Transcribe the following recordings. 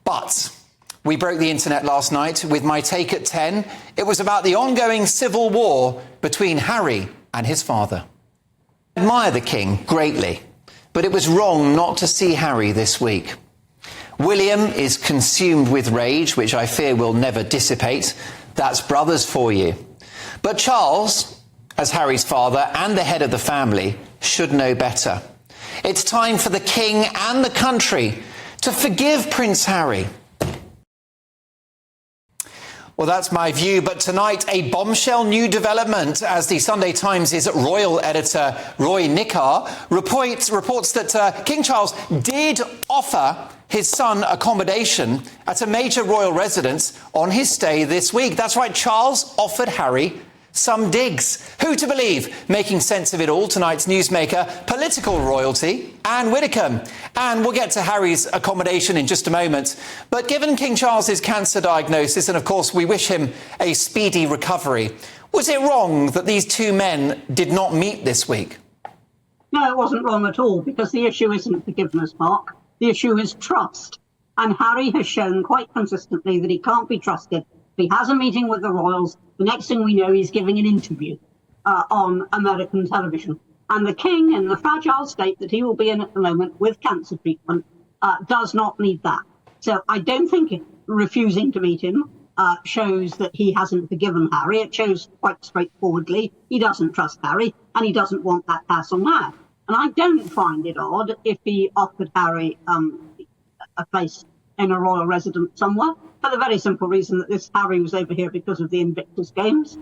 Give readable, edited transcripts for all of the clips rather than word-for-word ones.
But we broke the internet last night with my take at 10. It was about the ongoing civil war between Harry and his father. I admire the King greatly, but it was wrong not to see Harry this week. William is consumed with rage, which I fear will never dissipate. That's brothers for you. But Charles, as Harry's father and the head of the family, should know better. It's time for the King and the country to forgive Prince Harry. Well, that's my view, but tonight a bombshell new development as the Sunday Times' royal editor Roy Nickar reports that King Charles did offer his son accommodation at a major royal residence on his stay this week. That's right, Charles offered Harry some digs. Who to believe? Making sense of it all, tonight's newsmaker, political royalty, Ann Widdecombe. And we'll get to Harry's accommodation in just a moment. But given King Charles's cancer diagnosis, and of course we wish him a speedy recovery, was it wrong that these two men did not meet this week? No, it wasn't wrong at all, because the issue isn't forgiveness, Mark. The issue is trust. And Harry has shown quite consistently that he can't be trusted. He has a meeting with the royals. The next thing we know, he's giving an interview on American television. And the King, in the fragile state that he will be in at the moment with cancer treatment, does not need that. So I don't think refusing to meet him shows that he hasn't forgiven Harry. It shows quite straightforwardly he doesn't trust Harry and he doesn't want that hassle now. And I don't find it odd if he offered Harry a place in a royal residence somewhere, for the very simple reason that this Harry was over here because of the Invictus Games,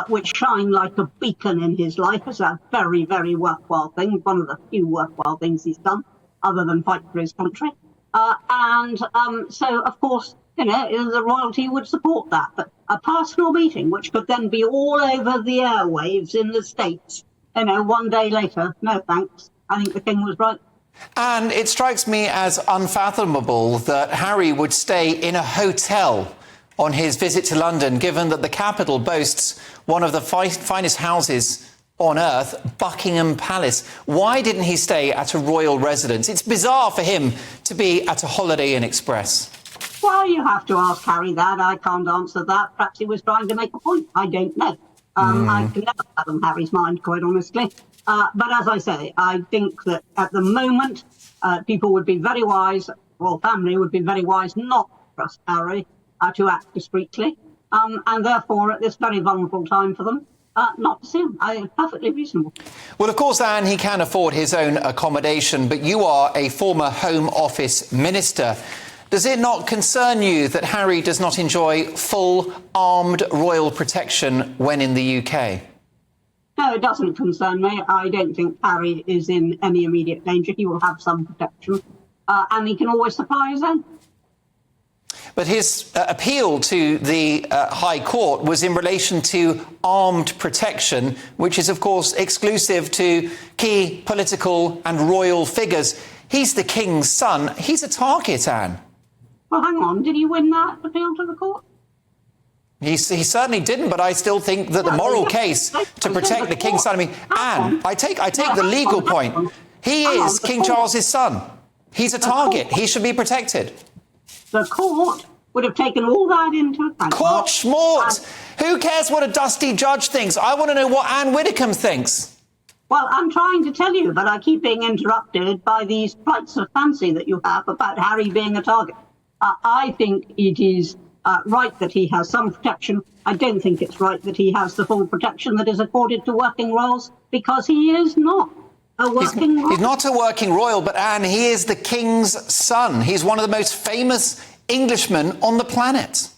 which shine like a beacon in his life as a very, very worthwhile thing, one of the few worthwhile things he's done, other than fight for his country. So, of course, you know, the royalty would support that. But a personal meeting, which could then be all over the airwaves in the States, you know, one day later, no thanks. I think the King was right. And it strikes me as unfathomable that Harry would stay in a hotel on his visit to London, given that the capital boasts one of the finest houses on earth, Buckingham Palace. Why didn't he stay at a royal residence? It's bizarre for him to be at a Holiday Inn Express. Well, you have to ask Harry that. I can't answer that. Perhaps he was trying to make a point. I don't know. I can never fathom Harry's mind, quite honestly. But as I say, I think that at the moment, people would be very wise, or family would be very wise not to trust Harry to act discreetly. And therefore, at this very vulnerable time for them, not to see him. Perfectly reasonable. Well, of course, Anne, he can afford his own accommodation, but you are a former Home Office minister. Does it not concern you that Harry does not enjoy full armed royal protection when in the UK? No, it doesn't concern me. I don't think Harry is in any immediate danger. He will have some protection, and he can always supply his own. But his appeal to the High Court was in relation to armed protection, which is, of course, exclusive to key political and royal figures. He's the King's son. He's a target, Anne. Well, hang on. Did he win that appeal to the court? He certainly didn't, but I still think that the moral case to protect the King's son... I mean, Anne, I take the legal point. He is King Charles's son. He's a target. He should be protected. The court would have taken all that into account. Court schmort! Who cares what a dusty judge thinks? I want to know what Ann Widdecombe thinks. Well, I'm trying to tell you, but I keep being interrupted by these flights of fancy that you have about Harry being a target. I think it is right that he has some protection. I don't think it's right that he has the full protection that is accorded to working royals, because he is not a working royal. He's not a working royal, but Anne, he is the King's son. He's one of the most famous Englishmen on the planet.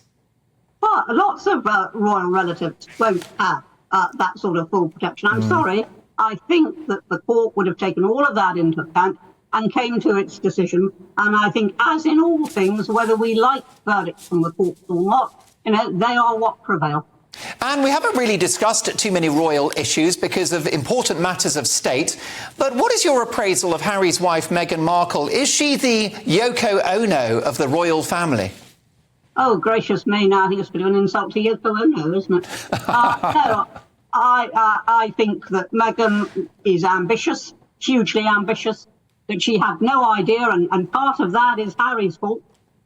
Well, lots of royal relatives won't have that sort of full protection. I'm sorry. I think that the court would have taken all of that into account and came to its decision. And I think, as in all things, whether we like verdicts from the courts or not, you know, they are what prevail. And we haven't really discussed too many royal issues because of important matters of state. But what is your appraisal of Harry's wife, Meghan Markle? Is she the Yoko Ono of the royal family? Oh, gracious me, now I think it's a bit of an insult to Yoko Ono, isn't it? No, I think that Meghan is ambitious, hugely ambitious, that she had no idea, and part of that is Harry's fault,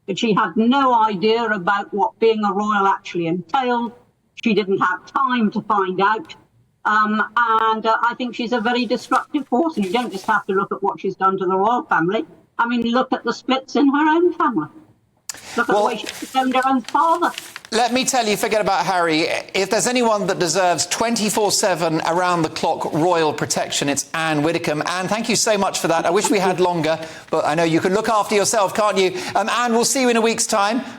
that she had no idea about what being a royal actually entailed. She didn't have time to find out. And I think she's a very disruptive force. And you don't just have to look at what she's done to the royal family. I mean, look at the splits in her own family. Look at the way she disowned her own father. Let me tell you, forget about Harry. If there's anyone that deserves 24/7 around-the-clock royal protection, it's Ann Widdecombe. Anne, thank you so much for that. I wish we had longer, but I know you can look after yourself, can't you? Anne, we'll see you in a week's time.